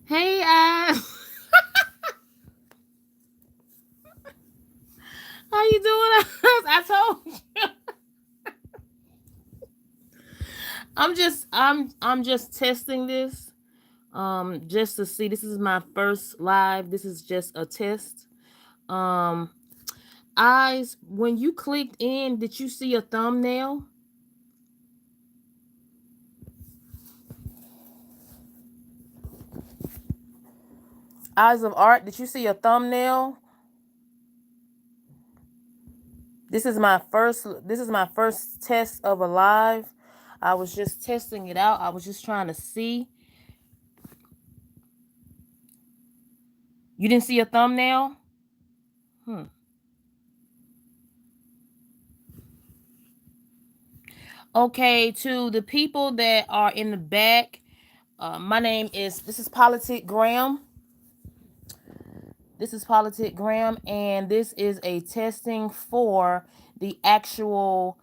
Hey, how you doing? I told you. I'm just testing this. Just to see. This is my first live. This is just a test. Um, eyes. When you clicked in, did you see a thumbnail? Eyes of Art. Did you see a thumbnail? This is my first test of a live. I was just testing it out. I was just trying to see. You didn't see a thumbnail? Hmm. Okay, to the people that are in the back, my name is this is Politic Graham. This is Politic Graham, and this is a testing for the actual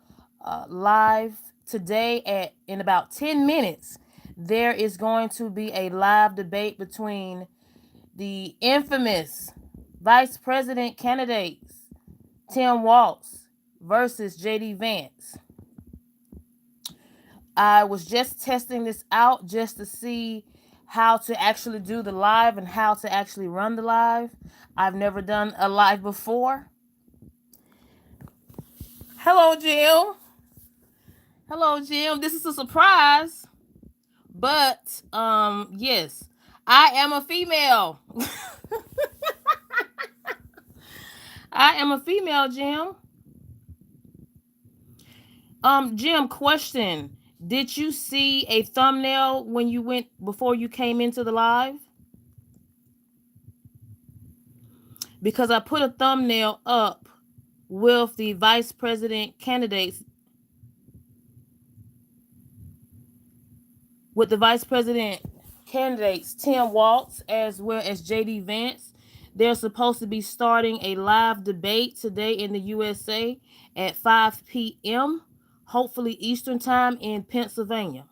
live today. At in about 10 minutes, there is going to be a live debate between the infamous vice president candidates Tim Waltz versus JD Vance. I was just testing this out just to see how to actually do the live and how to actually run the live. I've never done a live before. Hello, Jim. Hello, Jim. This is a surprise, but yes, I am a female. I am a female, Jim. Jim, question. Did you see a thumbnail when you went before you came into the live? Because I put a thumbnail up with the vice president candidates, with the vice president candidates Tim Waltz as well as JD Vance. They're supposed to be starting a live debate today in the USA at 5 p.m., hopefully Eastern time in Pennsylvania.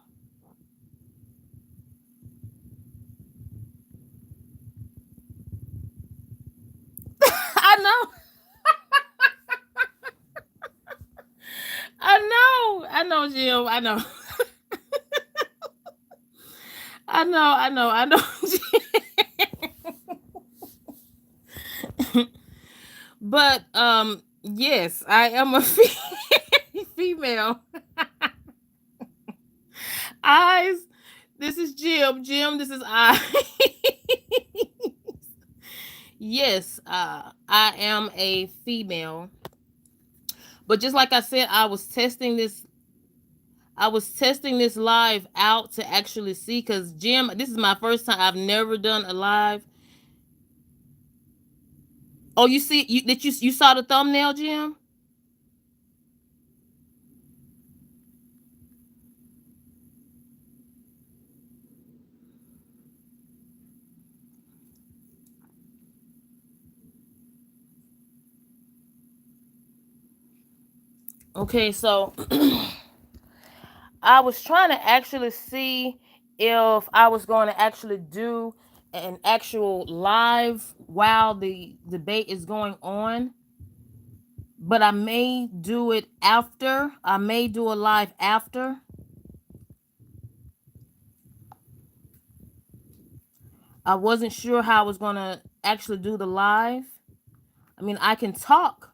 I know. I know, Jim. I know. I know. But yes, I am a female. Eyes. This is Jim. Jim, this is I. Yes, I am a female. But just like I said, I was testing this live out to actually see, because Jim, this is my first time. I've never done a live. Oh, you see, you saw the thumbnail, Jim? Okay, so I was trying to actually see if I was going to actually do an actual live while the debate is going on, but I may do it after. I may do a live after. I wasn't sure how I was going to actually do the live. I mean, I can talk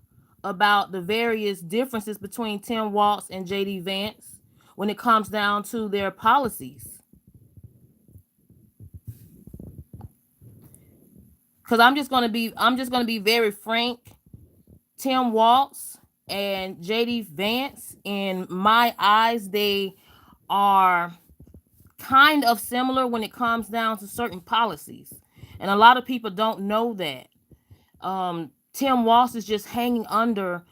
about the various differences between Tim Waltz and JD Vance when it comes down to their policies. Cuz I'm just going to be very frank. Tim Waltz and JD Vance, in my eyes, they are kind of similar when it comes down to certain policies. And a lot of people don't know that. Tim Waltz is just hanging under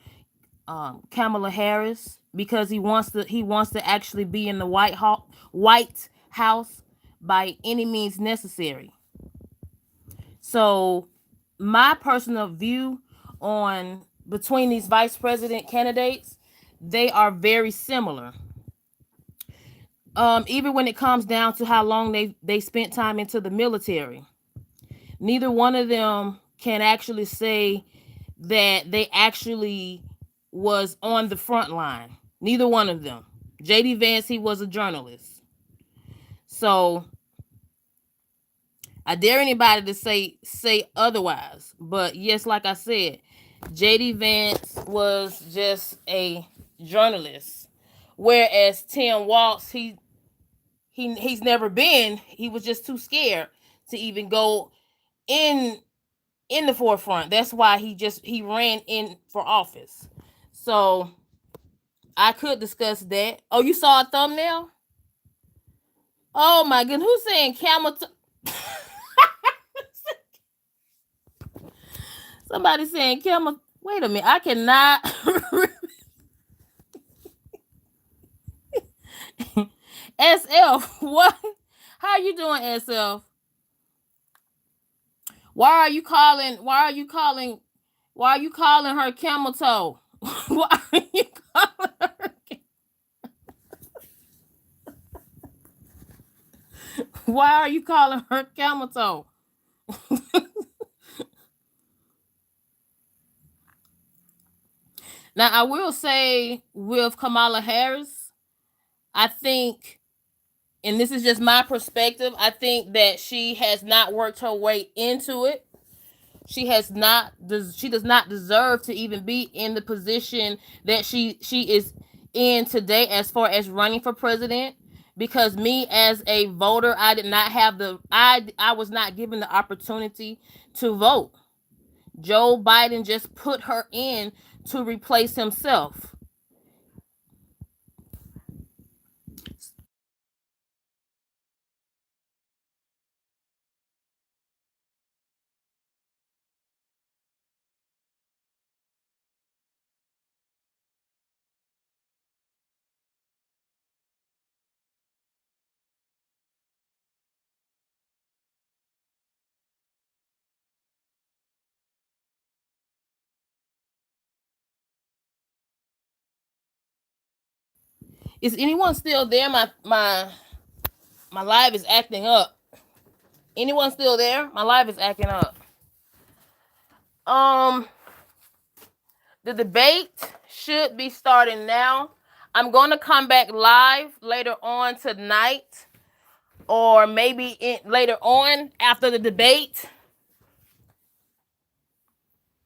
Kamala Harris because he wants to actually be in the White House by any means necessary. So my personal view on between these vice president candidates, they are very similar. Even when it comes down to how long they spent time into the military, neither one of them can actually say that they actually was on the front line. Neither one of them. JD Vance, he was a journalist. So I dare anybody to say otherwise. But yes, like I said, JD Vance was just a journalist. Whereas Tim Waltz, he's never been, he was just too scared to even go in the forefront. That's why he ran in for office. So I could discuss that. Oh, you saw a thumbnail? Oh my goodness, who's saying camel? Somebody saying camel. Wait a minute, I cannot. SF, what? How you doing, SF? Why are you calling? Why are you calling? Why are you calling her camel toe? Why are you calling her? Why are you calling her camel toe? Now, I will say with Kamala Harris, I think, and this is just my perspective, I think that she has not worked her way into it. She has not. She does not deserve to even be in the position that she is in today, as far as running for president. Because me as a voter, I did not have I was not given the opportunity to vote. Joe Biden just put her in to replace himself. Is anyone still there? My live is acting up. Anyone still there? My live is acting up. Um, the debate should be starting now. I'm going to come back live later on tonight, or maybe later on after the debate.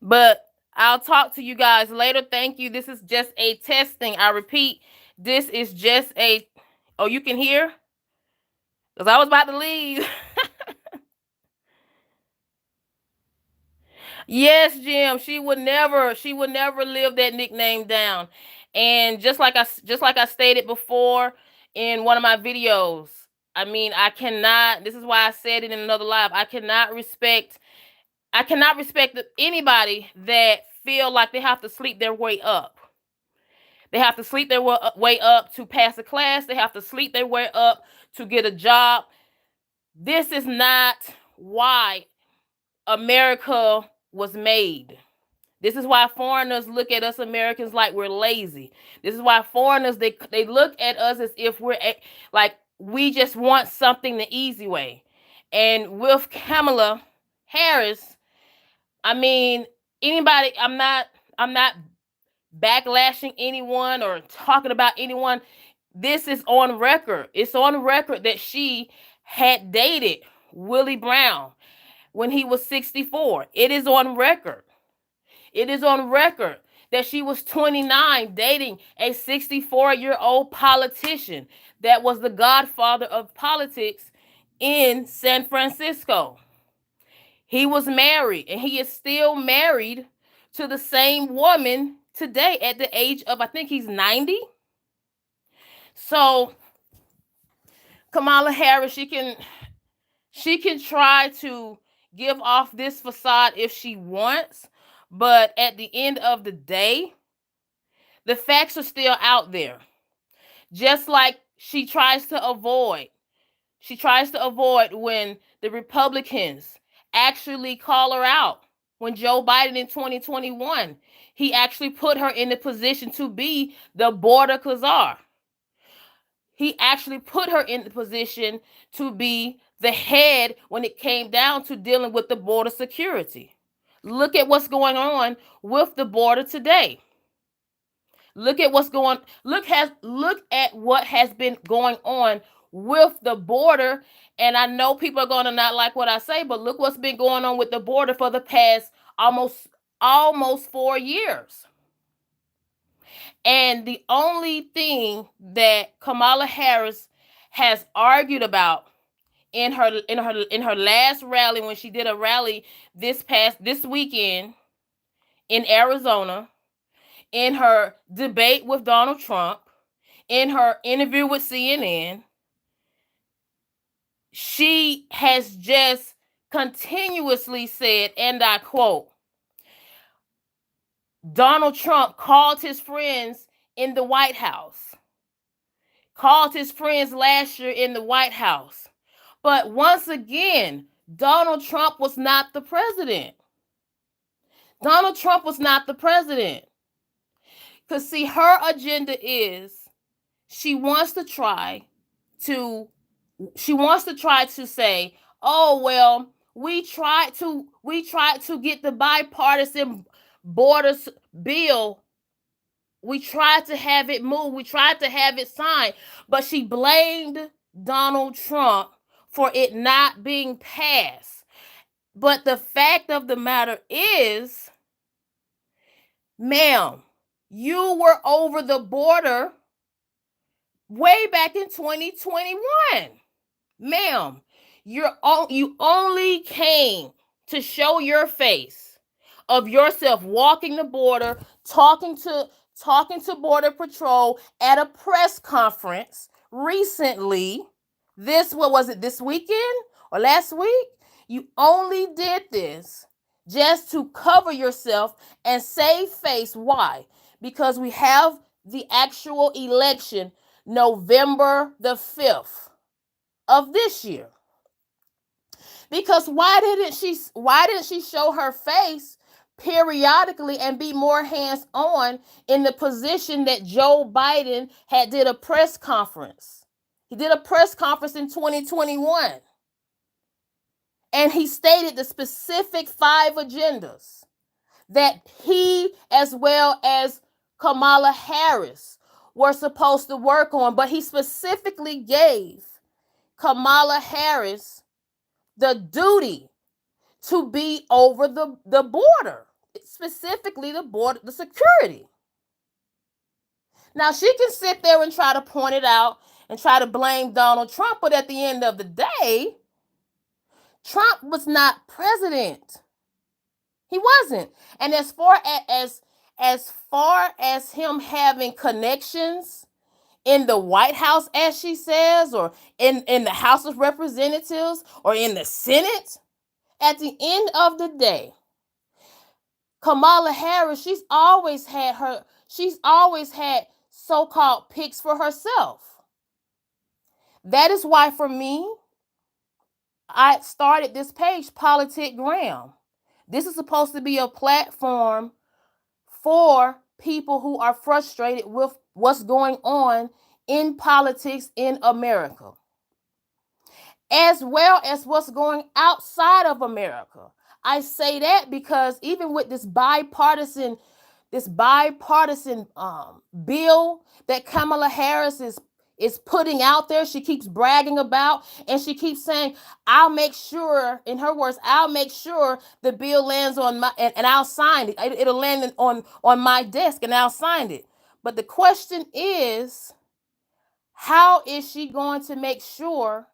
But I'll talk to you guys later. Thank you. This is just a testing. I repeat, this is just a. Oh, you can hear? Because I was about to leave. Yes, Jim. She would never live that nickname down. And just like I stated before in one of my videos, I mean, I cannot. This is why I said it in another live. I cannot respect anybody that feel like they have to sleep their way up. They have to sleep their way up to pass a class. They have to sleep their way up to get a job. This is not why America was made. This is why foreigners look at us Americans like we're lazy. This is why foreigners they look at us as if we're like we just want something the easy way. And with Kamala Harris, I mean, anybody, I'm not backlashing anyone or talking about anyone. This is on record. It's on record that she had dated Willie Brown when he was 64. It is on record. It is on record that she was 29 dating a 64-year-old politician that was the godfather of politics in San Francisco. He was married, and he is still married to the same woman today at the age of, I think he's 90. So Kamala Harris, she can try to give off this facade if she wants, but at the end of the day, the facts are still out there. Just like she tries to avoid. She tries to avoid when the Republicans actually call her out. When Joe Biden in 2021, he actually put her in the position to be the border czar. he actually put her in the position to be the head when it came down to dealing with the border security. Look at what's going on with the border today. Look at what's going look at what has been going on with the border. And I know people are going to not like what I say, but look what's been going on with the border for the past almost 4 years. And the only thing that Kamala Harris has argued about in her last rally, when she did a rally this weekend in Arizona, in her debate with Donald Trump, in her interview with CNN, she has just continuously said, and I quote, Donald Trump called his friends in the White House, called his friends last year in the White House. But once again, Donald Trump was not the president. Donald Trump was not the president. Because, see, her agenda is she wants to try to say, oh, well, we tried to get the bipartisan borders bill. We tried to have it moved. We tried to have it signed. But she blamed Donald Trump for it not being passed. But the fact of the matter is, ma'am, you were over the border way back in 2021. Ma'am, you only came to show your face of yourself walking the border, talking to Border Patrol at a press conference recently. What was it, this weekend or last week? You only did this just to cover yourself and save face. Why? Because we have the actual election November the 5th of this year. Because why didn't she show her face periodically and be more hands-on in the position that Joe Biden did a press conference? He did a press conference in 2021. And he stated the specific 5 agendas that he, as well as Kamala Harris, were supposed to work on. But he specifically gave Kamala Harris the duty to be over the border, specifically the security. Now, she can sit there and try to point it out and try to blame Donald Trump, but at the end of the day, Trump was not president. He wasn't. And as far as him having connections in the White House, as she says, or in the House of Representatives, or in the Senate, at the end of the day, Kamala Harris, she's always had so-called picks for herself. That is why, for me, I started this page, Politigram. This is supposed to be a platform for people who are frustrated with what's going on in politics in America, as well as what's going outside of America. I say that because even with this bipartisan bill that Kamala Harris is putting out there, she keeps bragging about, and she keeps saying, I'll make sure, in her words, I'll make sure the bill lands on my, and I'll sign it. It'll land on my desk and I'll sign it. But the question is, how is she going to make sure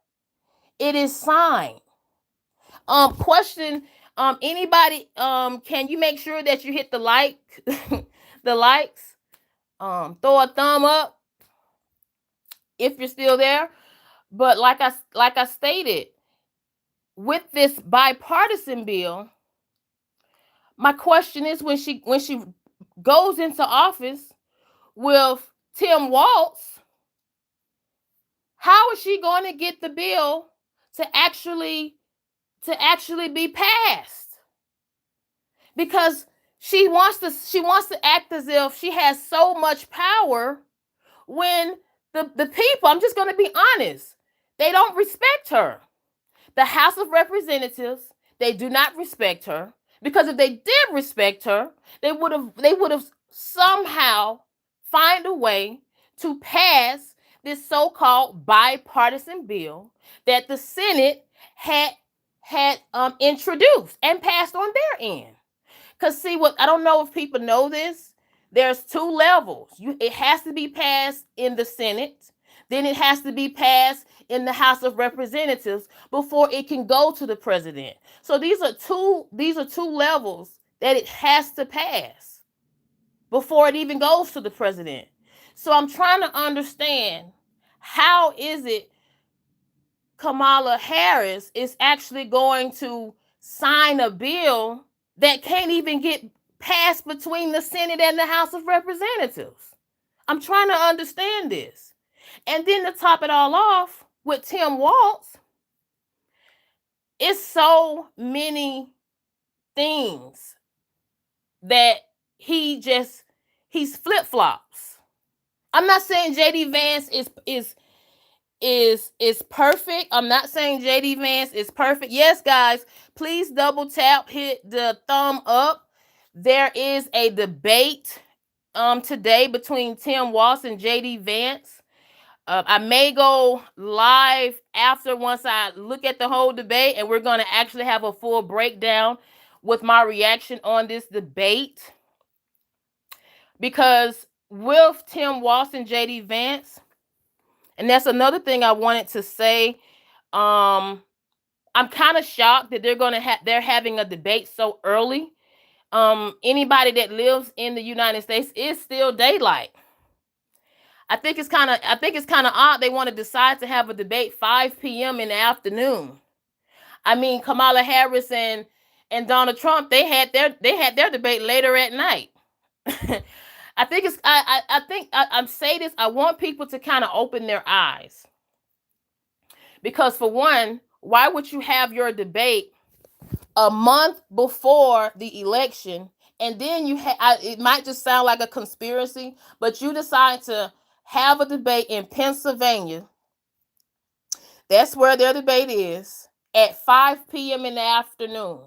it is signed? Question, anybody, can you make sure that you hit the the likes? Throw a thumb up if you're still there. But like I stated, with this bipartisan bill, my question is, when she goes into office with Tim Waltz, how is she going to get the bill to actually be passed? Because she wants to act as if she has so much power when The people, I'm just going to be honest, they don't respect her. The House of Representatives, they do not respect her, because if they did respect her, they would have somehow find a way to pass this so-called bipartisan bill that the Senate had introduced and passed on their end. Because see, what I don't know if people know this, there's two levels. It has to be passed in the Senate, then it has to be passed in the House of Representatives before it can go to the president. So these are two levels that it has to pass before it even goes to the president. So I'm trying to understand, how is it Kamala Harris is actually going to sign a bill that can't even get passed between the Senate and the House of Representatives? I'm trying to understand this. And then to top it all off with Tim Waltz, it's so many things that he's flip-flops. I'm not saying JD Vance is perfect. I'm not saying JD Vance is perfect. Yes, guys, please double tap, hit the thumb up. There is a debate today between Tim Waltz and JD Vance. I may go live after, once I look at the whole debate, and we're going to actually have a full breakdown with my reaction on this debate. Because with Tim Waltz and JD Vance, and that's another thing I wanted to say, I'm kind of shocked that they're having a debate so early. Anybody that lives in the United States, is still daylight. I think it's kind of odd they want to decide to have a debate 5 p.m. in the afternoon. I mean, Kamala Harris and Donald Trump, they had their debate later at night. I think I'm saying this. I want people to kind of open their eyes, because for one, why would you have your debate a month before the election, and then it might just sound like a conspiracy, but you decide to have a debate in Pennsylvania. That's where their debate is, at 5 p.m. in the afternoon.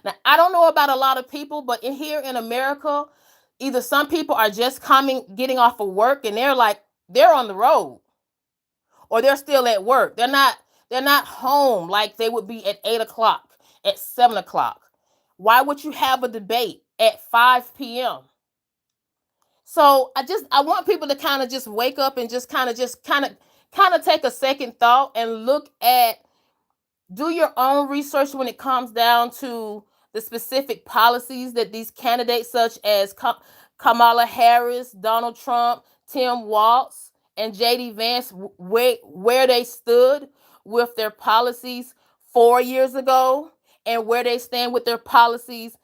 Now, I don't know about a lot of people, but here in America, either some people are just getting off of work, and they're on the road, or they're still at work. They're not home like they would be at 8 o'clock, at 7 o'clock. Why would you have a debate at 5 p.m.? So I want people to kind of just wake up and just kind of take a second thought and do your own research when it comes down to the specific policies that these candidates, such as Kamala Harris, Donald Trump, Tim Waltz, and JD Vance, where they stood with their policies 4 years ago, and where they stand with their policies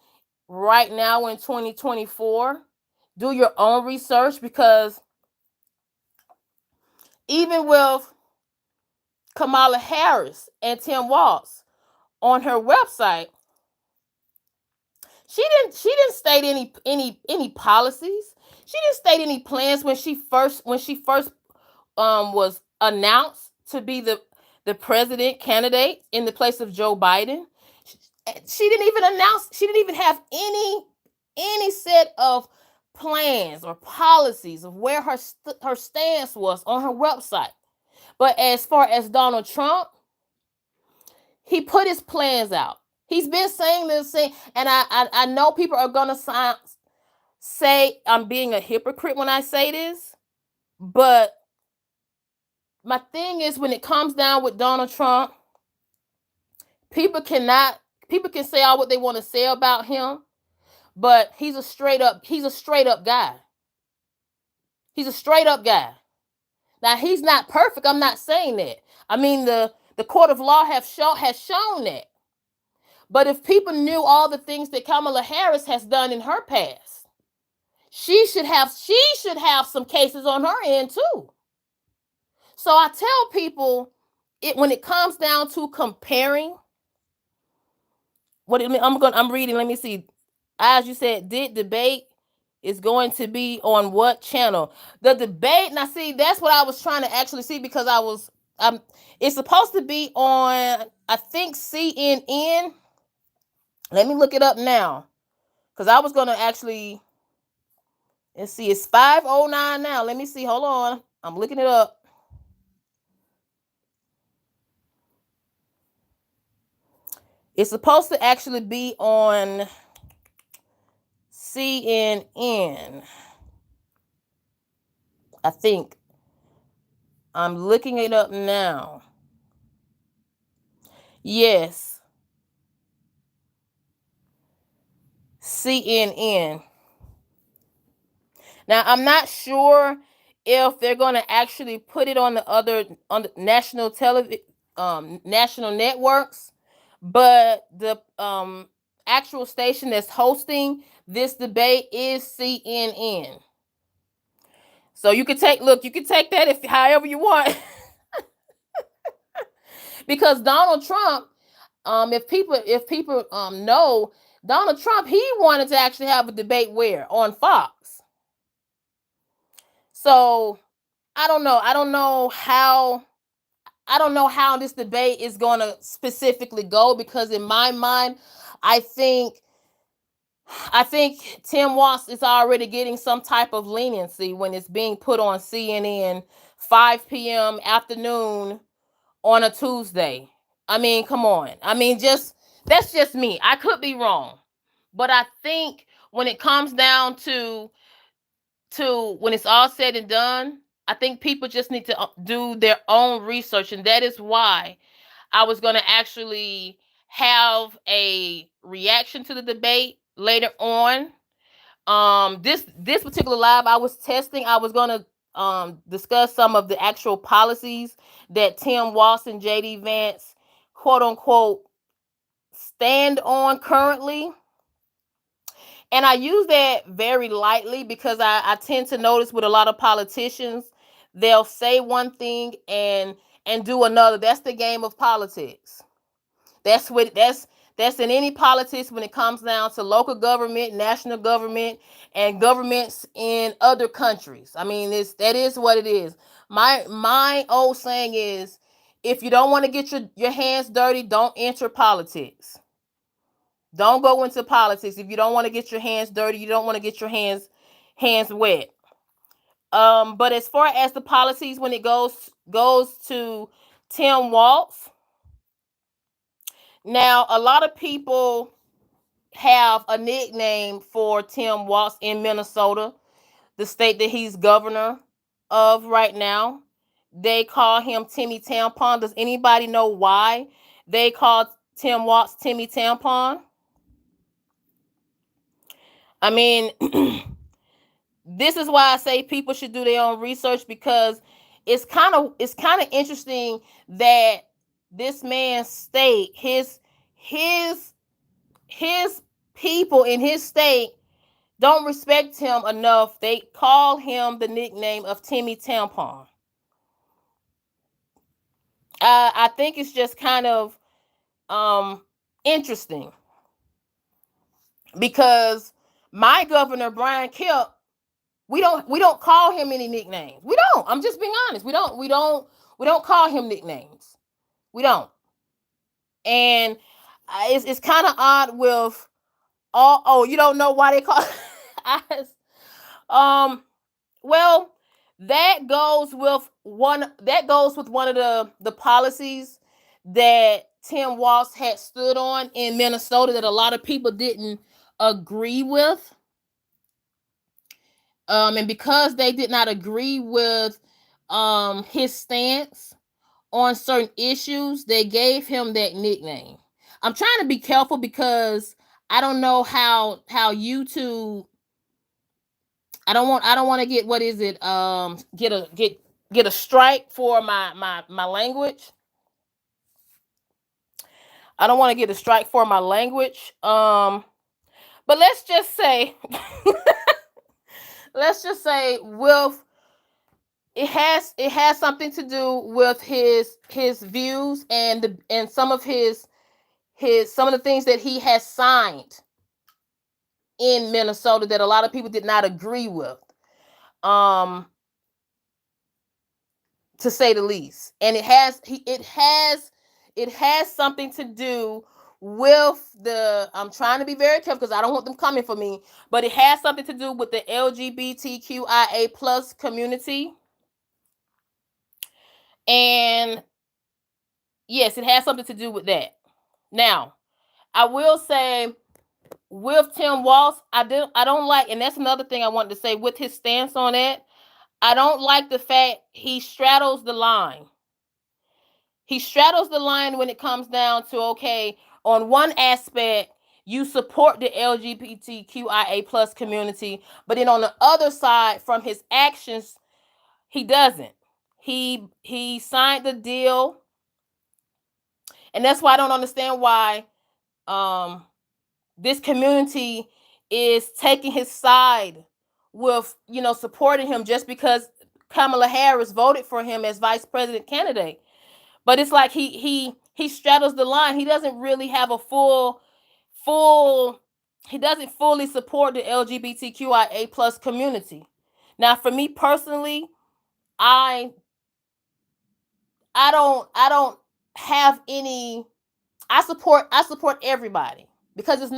right now in 2024. Do your own research, because even with Kamala Harris and Tim Waltz, on her website, she didn't state any policies. She didn't state any plans when she first was announced to be the president candidate in the place of Joe Biden. She didn't even announce. She didn't even have any set of plans or policies of where her stance was on her website. But as far as Donald Trump, he put his plans out. He's been saying this thing, and I know people are gonna say I'm being a hypocrite when I say this, but my thing is, when it comes down with Donald Trump, people can say all what they want to say about him, but he's a straight up guy. He's a straight up guy. Now, he's not perfect. I'm not saying that. I mean, the court of law has shown that. But if people knew all the things that Kamala Harris has done in her past, she should have some cases on her end too. So I tell people, when it comes down to comparing, I'm reading. Let me see. As you said, did debate It's going to be on what channel? The debate. Now, see, that's what I was trying to actually see because it's supposed to be on, I think, CNN. Let me look it up now because I was going to actually, let's see, it's 5:09 now. Let me see. Hold on. I'm looking it up. It's supposed to actually be on CNN. I think. I'm looking it up now. Yes. CNN. Now, I'm not sure if they're going to actually put it on the national television, national networks, but the actual station that's hosting this debate is CNN. So you can take that if however you want. Because Donald Trump, if people know, Donald Trump, he wanted to actually have a debate where? On Fox. So I don't know how this debate is going to specifically go, because in my mind, I think Tim Waltz is already getting some type of leniency when it's being put on CNN 5 p.m. afternoon on a Tuesday. I mean, come on. I mean, that's just me. I could be wrong. But I think when it comes down to when it's all said and done, I think people just need to do their own research, and that is why I was going to actually have a reaction to the debate later on. This particular live I was testing, I was going to discuss some of the actual policies that Tim Waltz and JD Vance, quote unquote, stand on currently. And I use that very lightly because I tend to notice with a lot of politicians, they'll say one thing and do another. That's the game of politics. That's in any politics when it comes down to local government, national government, and governments in other countries. I mean, that is what it is. My old saying is, if you don't want to get your hands dirty, don't enter politics. Don't go into politics if you don't want to get your hands dirty. You don't want to get your hands wet. But as far as the policies, when it goes to Tim Waltz, now a lot of people have a nickname for Tim Waltz in Minnesota, the state that he's governor of right now. They call him Timmy Tampon. Does anybody know why they call Tim Waltz Timmy Tampon? I mean, this is why I say people should do their own research, because it's kind of interesting that this man's state, his people in his state don't respect him enough. They call him the nickname of Timmy Tampon. I think it's just kind of interesting, because my governor, Brian Kemp, we don't call him any nicknames. We don't. I'm just being honest. We don't call him nicknames. We don't. And it's kind of odd with you don't know why they call well, that goes with one of the policies that Tim Waltz had stood on in Minnesota that a lot of people didn't agree with. And because they did not agree with his stance on certain issues, they gave him that nickname. I'm trying to be careful because I don't know how YouTube. I don't want to get, what is it? Get a strike for my language. I don't want to get a strike for my language. But let's just say with it has something to do with his views and some of his some of the things that he has signed in Minnesota that a lot of people did not agree with, um, to say the least. And it has something to do with the, I'm trying to be very careful because I don't want them coming for me, but it has something to do with the LGBTQIA plus community. And yes, it has something to do with that. Now, I will say with Tim Waltz, I don't like, and that's another thing I wanted to say with his stance on that. I don't like the fact he straddles the line. He straddles the line when it comes down to, okay, on one aspect, you support the LGBTQIA plus community, but then on the other side, from his actions, he doesn't. He signed the deal, and that's why I don't understand why this community is taking his side with, supporting him just because Kamala Harris voted for him as vice president candidate. But it's like he straddles the line. He doesn't really have a full he doesn't fully support the LGBTQIA plus community. Now, for me personally, I I don't have any, I support everybody, because it's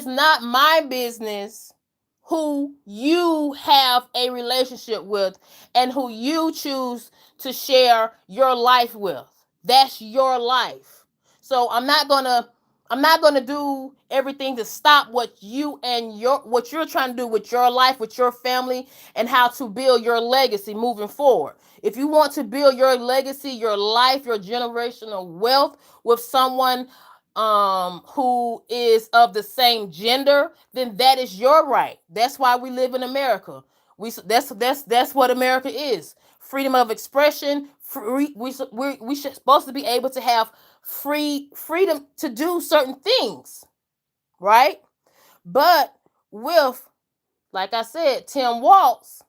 not my business who you have a relationship with and who you choose to share your life with. That's your life. So I'm not gonna do everything to stop what you're trying to do with your life, with your family, and how to build your legacy moving forward. If you want to build your legacy, your life, your generational wealth with someone who is of the same gender, then that is your right. That's why we live in America. That's what America is. Freedom of expression. We should supposed to be able to have freedom to do certain things, right? But with, like I said, Tim Waltz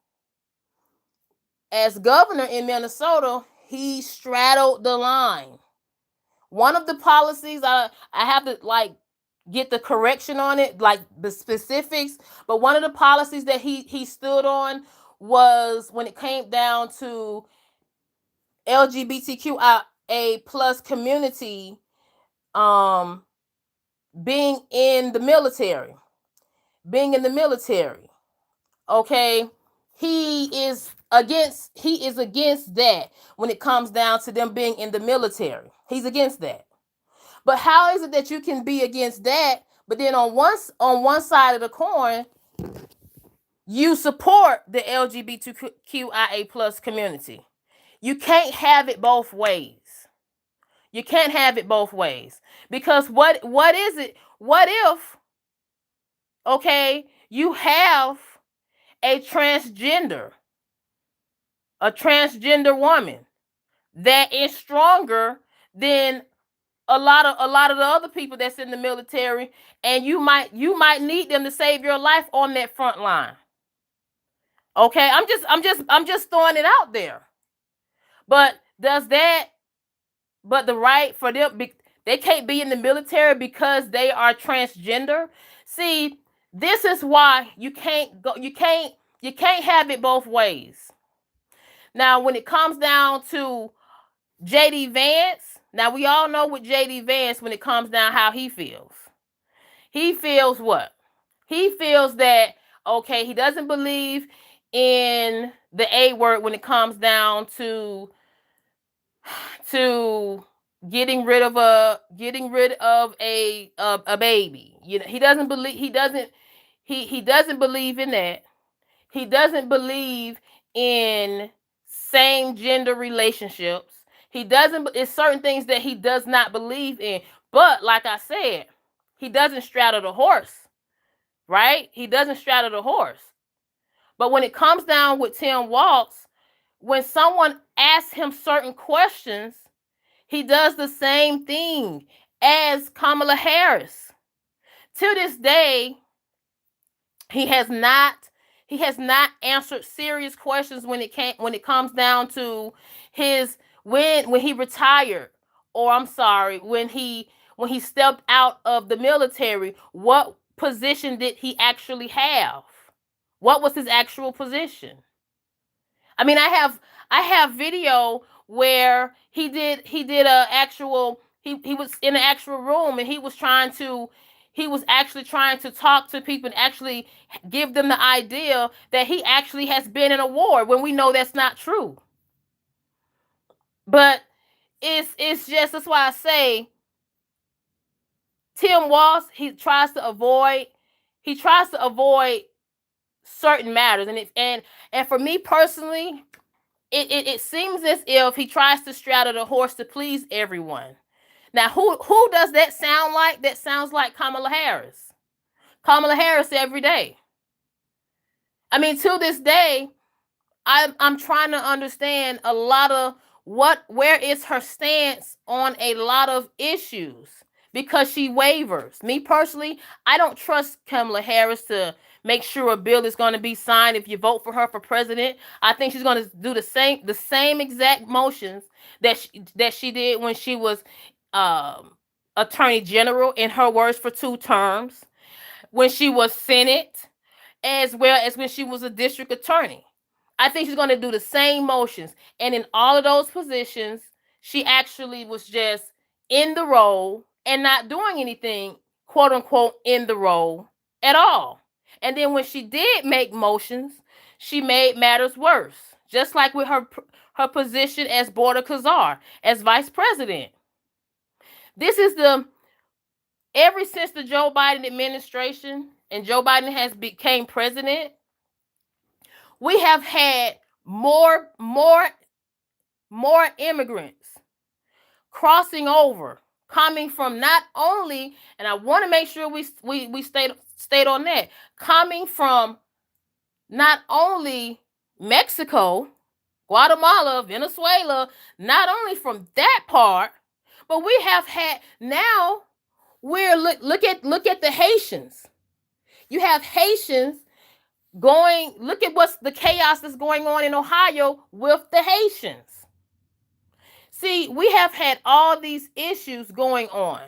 as governor in Minnesota, he straddled the line. One of the policies, I have to like get the correction on it, like the specifics, but one of the policies that he stood on was when it came down to LGBTQIA plus community um being in the military. Being in the military. Okay? He is against that when it comes down to them being in the military. He's against that. But how is it that you can be against that, but then on one side of the coin, you support the LGBTQIA plus community? You can't have it both ways. You can't have it both ways. Because what is it? What if, okay, you have a transgender, a transgender woman that is stronger than a lot of the other people that's in the military, and you might need them to save your life on that front line. Okay, I'm just throwing it out there. But does that but the right for them, they can't be in the military because they are transgender? See, this is why you can't have it both ways. Now, when it comes down to JD Vance, now we all know with JD Vance, when it comes down how he feels. He feels what? He feels that, okay, he doesn't believe in the A word when it comes down to getting rid of a baby. He doesn't believe in that. He doesn't believe in same gender relationships. He doesn't It's certain things that he does not believe in. But like I said, he doesn't straddle the horse, right? He doesn't straddle the horse. But when it comes down with Tim Waltz, when someone asks him certain questions, he does the same thing as Kamala Harris. To this day, he has not answered serious questions when it comes down to his when he retired, or I'm sorry, when he stepped out of the military. position did he actually have? What was his actual position? I mean, I have video where he did a actual he was in an actual room and he was actually trying to talk to people and actually give them the idea that he actually has been in a war when we know that's not true. But it's just, that's why I say Tim Waltz, he tries to avoid certain matters, and for me personally, it seems as if he tries to straddle the horse to please everyone. Now, who does that sound like? That sounds like Kamala Harris. Kamala Harris every day. I mean, to this day, I'm trying to understand a lot of where is her stance on a lot of issues, because she wavers. Me personally, I don't trust Kamala Harris to make sure a bill is going to be signed if you vote for her for president. I think she's going to do the same exact motions that she did when she was attorney general, in her words, for 2 terms, when she was Senate, as well as when she was a district attorney. I think she's going to do the same motions. And in all of those positions, she actually was just in the role and not doing anything, quote unquote, in the role at all. And then when she did make motions, she made matters worse. Just like with her position as Board of Khazar, as vice president. This is ever since the Joe Biden administration and Joe Biden has became president, we have had more immigrants crossing over, coming from not only, and I want to make sure we stayed on that, coming from not only Mexico, Guatemala, Venezuela, not only from that part, but we have had now, look at the Haitians. You have Haitians look at what's the chaos that's going on in Ohio with the Haitians. See, we have had all these issues going on.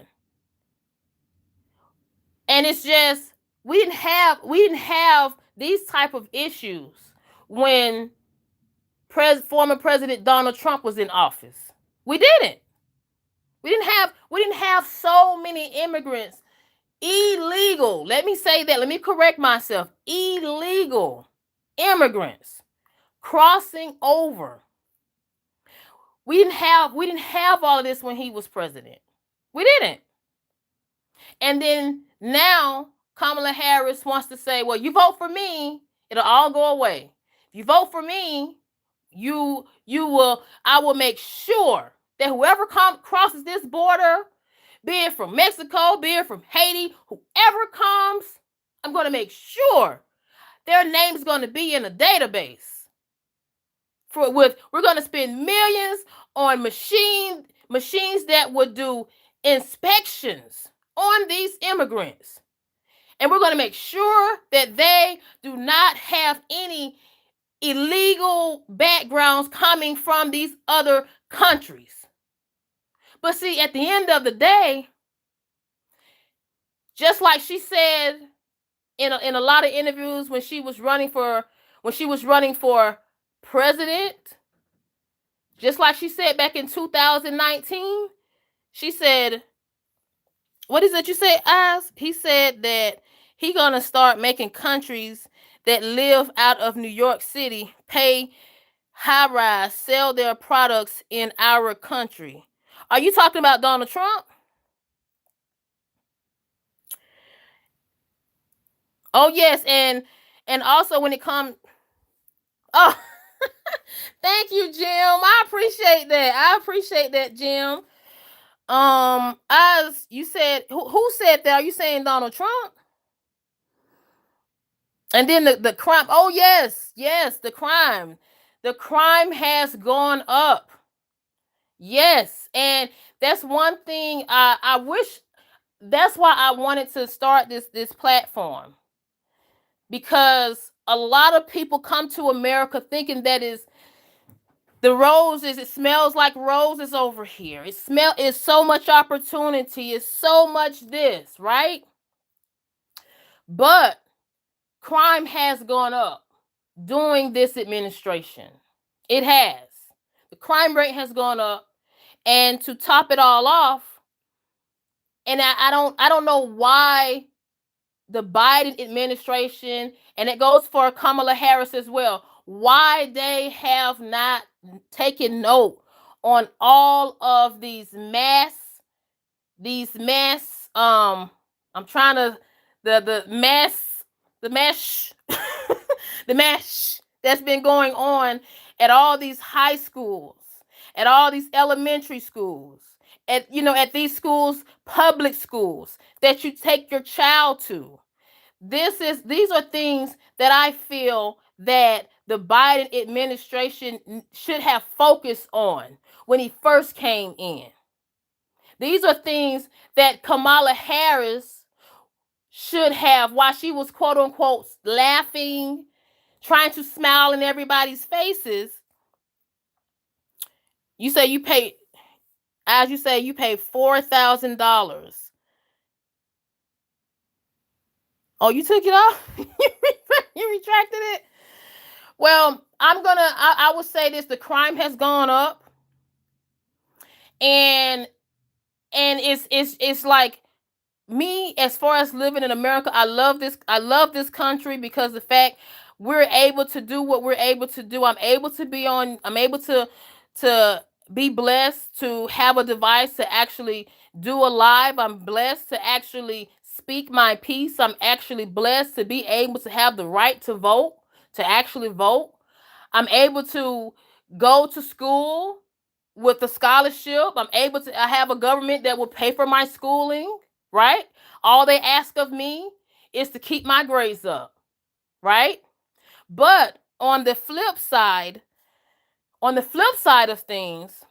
And it's just, we didn't have these type of issues when former President Donald Trump was in office. We didn't. We didn't have so many immigrants, illegal. Let me say that. Let me correct myself. Illegal immigrants crossing over. We didn't have all of this when he was president. We didn't. And then now Kamala Harris wants to say, well, you vote for me, it'll all go away. If you vote for me, I will make sure that whoever crosses this border, be it from Mexico, be it from Haiti, whoever comes, I'm going to make sure their name's going to be in a database. We're going to spend millions on machines that would do inspections on these immigrants. And we're going to make sure that they do not have any illegal backgrounds coming from these other countries. But see, at the end of the day, just like she said in a lot of interviews when she was running for president, just like she said back in 2019, she said, what is it you said, Oz? He said that he gonna start making countries that live out of New York City pay high rise, sell their products in our country. Are you talking about Donald Trump? Oh yes, and also when it comes, oh, thank you, Jim. I appreciate that, Jim. As you said, who said that? Are you saying Donald Trump? And then the crime. Oh yes, the crime has gone up. Yes, and that's one thing I wish. That's why I wanted to start this platform, because a lot of people come to America thinking that is the roses. It smells like roses over here. It's so much opportunity. It's so much this, right? But crime has gone up during this administration. It has. The crime rate has gone up. And to top it all off, and I don't know why the Biden administration, and it goes for Kamala Harris as well, why they have not taken note on all of these mass I'm trying to the mass the mesh the mesh that's been going on at all these high schools, at all these elementary schools, at these schools, public schools that you take your child to. These are things that I feel that the Biden administration should have focused on when he first came in. These are things that Kamala Harris should have, while she was quote unquote laughing, trying to smile in everybody's faces. You say you pay, as you say, you pay $4,000. Oh, you took it off? You retracted it? Well, I would say this: the crime has gone up, and it's like, me, as far as living in America, I love this country because the fact we're able to do what we're able to do. I'm able to be blessed to have a device to actually do a live. I'm blessed to actually speak my piece. I'm actually blessed to be able to have the right to vote, to actually vote. I'm able to go to school with a scholarship. I have a government that will pay for my schooling, right? All they ask of me is to keep my grades up, right? But on the flip side of things,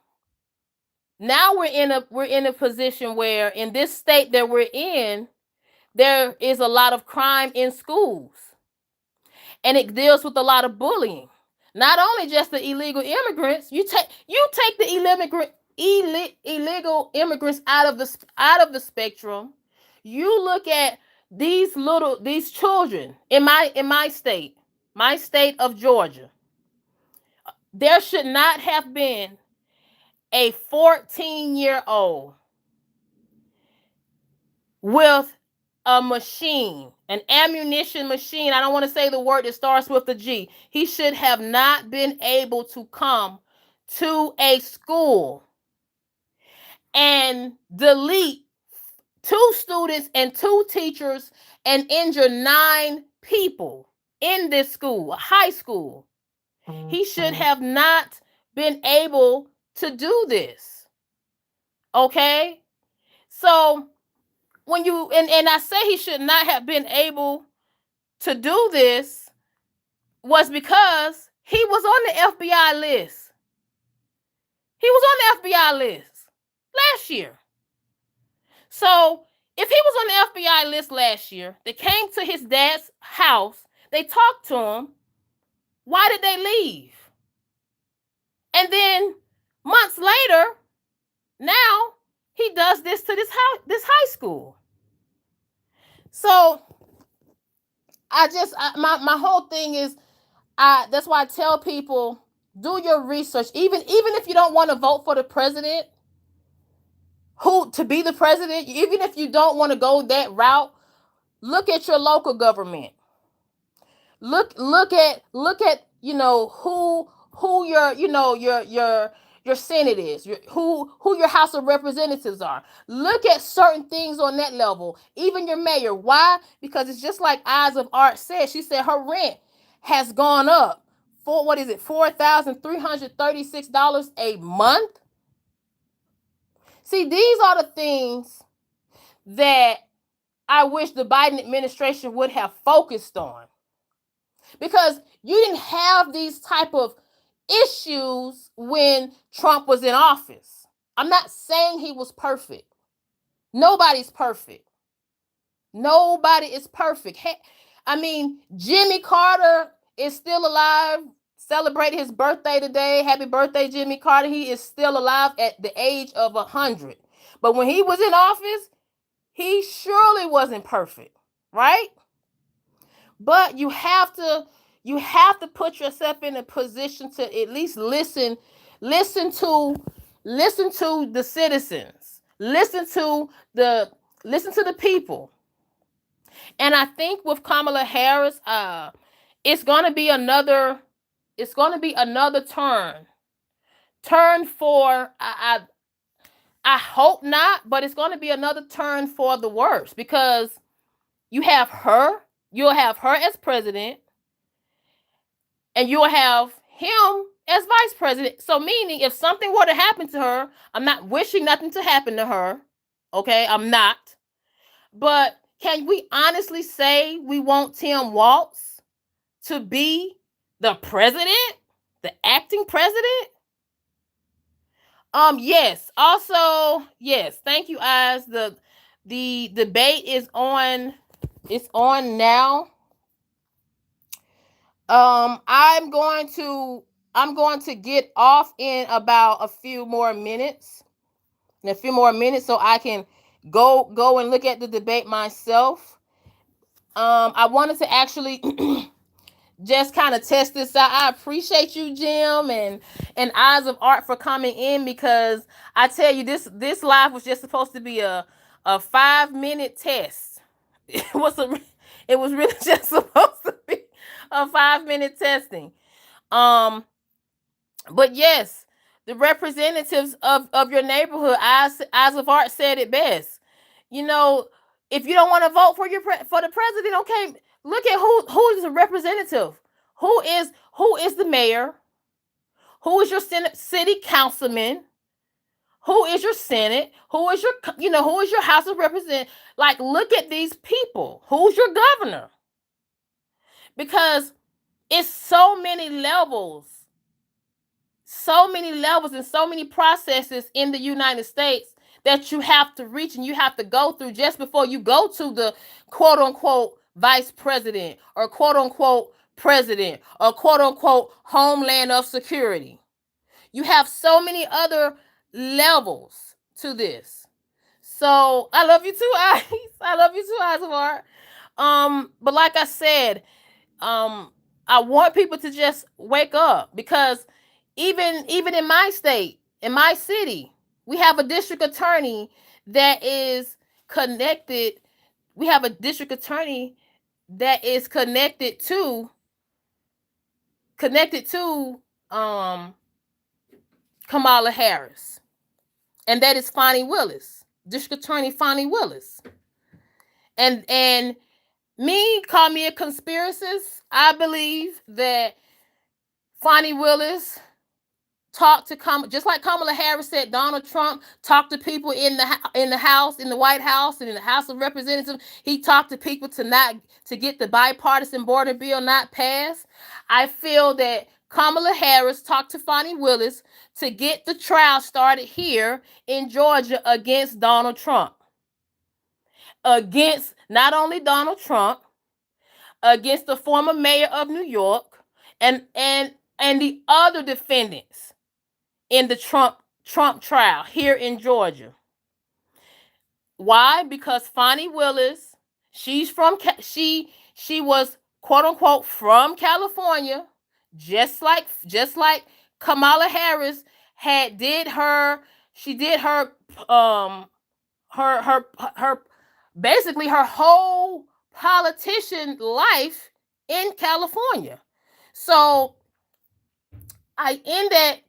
now we're in a position where, in this state that we're in, there is a lot of crime in schools, and it deals with a lot of bullying. Not only just the illegal immigrants, you take the illegal immigrants out of the spectrum. You look at these children in my state of Georgia. There should not have been a 14-year-old with a machine, an ammunition machine. I don't want to say the word that starts with the G. He should have not been able to come to a school and delete 2 students and 2 teachers and injure 9 people in this school, a high school. He should have not been able to do this. Okay? So when you and I say he should not have been able to do this, was because he was on the FBI list. He was on the FBI list last year. So if he was on the FBI list last year, they came to his dad's house, they talked to him, why did they leave? And then months later, now he does this to this high school. So my whole thing is, that's why I tell people, do your research. Even if you don't want to vote for the president, who to be the president, even if you don't want to go that route, look at your local government. Look at who your Senate is, who your House of Representatives are. Look at certain things on that level, even your mayor. Why? Because it's just like Eyes of Art said. She said her rent has gone up for, what is it, $4,336 a month. See, these are the things that I wish the Biden administration would have focused on, because you didn't have these type of issues when Trump was in office. I'm not saying he was perfect. Nobody's perfect. Nobody is perfect. Jimmy Carter is still alive, celebrated his birthday today. Happy birthday, Jimmy Carter. He is still alive at the age of 100. But when he was in office, he surely wasn't perfect, right? But you have to put yourself in a position to at least listen to listen to the citizens, the listen to the people. And I think with Kamala Harris, it's gonna be another it's gonna be another turn for I hope not, but it's gonna be another turn for the worse, because you have her, you'll have her as president, and you'll have him as vice president. So meaning, if something were to happen to her, I'm not wishing nothing to happen to her. Okay, I'm not. But can we honestly say we want Tim Waltz to be the president, the acting president? Yes. Also, yes. Thank you, eyes. The debate is on. It's on now. I'm going to get off in about a few more minutes. In a few more minutes, so I can go and look at the debate myself. I wanted to actually just kind of test this out. I appreciate you, Jim, and Eyes of Art, for coming in, because I tell you, this live was just supposed to be a 5-minute test. It was really just supposed to be a 5-minute testing. But yes, the representatives of your neighborhood, Eyes of Art said it best. You know, if you don't want to vote for the president, okay, look at who is the representative. Who is the mayor? Who is your city councilman? Who is your senate? Who is your House of Representatives? Like, look at these people. Who's your governor? Because it's so many levels and so many processes in the United States that you have to reach and you have to go through just before you go to the quote unquote vice president, or quote unquote president, or quote unquote homeland of security. You have so many other levels to this. So I love you too, Eyes. I love you too, Eyes of Art. But like I said, I want people to just wake up, because even in my state, in my city, we have a district attorney that is connected. We have a district attorney that is connected to Kamala Harris, and that is Fonnie Willis, District Attorney Fonnie Willis. And call me a conspiracist. I believe that Fonnie Willis talked to just like Kamala Harris said Donald Trump talked to people in the House, in the White House, and in the House of Representatives. He talked to people to get the bipartisan border bill not passed. I feel that Kamala Harris talked to Fonnie Willis to get the trial started here in Georgia against Donald Trump. Against not only Donald Trump, against the former mayor of New York, and the other defendants in the Trump trial here in Georgia. Why? Because Fonnie Willis, she was quote unquote from California, just like Kamala Harris she did her basically her whole politician life in California. So I end that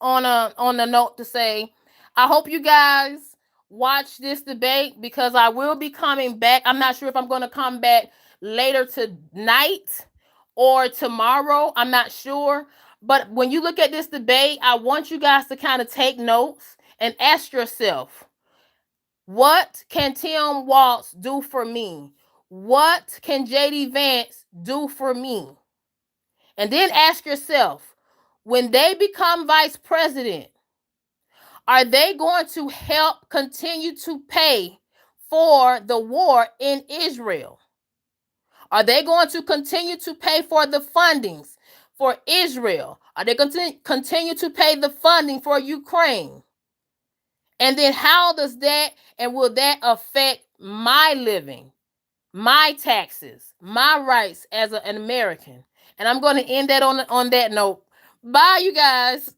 on a note to say, I hope you guys watch this debate, because I will be coming back. I'm not sure if I'm going to come back later tonight or tomorrow. I'm not sure. But when you look at this debate, I want you guys to kind of take notes and ask yourself, what can Tim Waltz do for me? What can JD Vance do for me? And then ask yourself, when they become vice president, are they going to help continue to pay for the war in Israel? Are they going to continue to pay for the fundings for Israel? Are they going to continue to pay the funding for Ukraine? And then how does that and will that affect my living, my taxes, my rights as an American. And I'm going to end that on that note. Bye, you guys.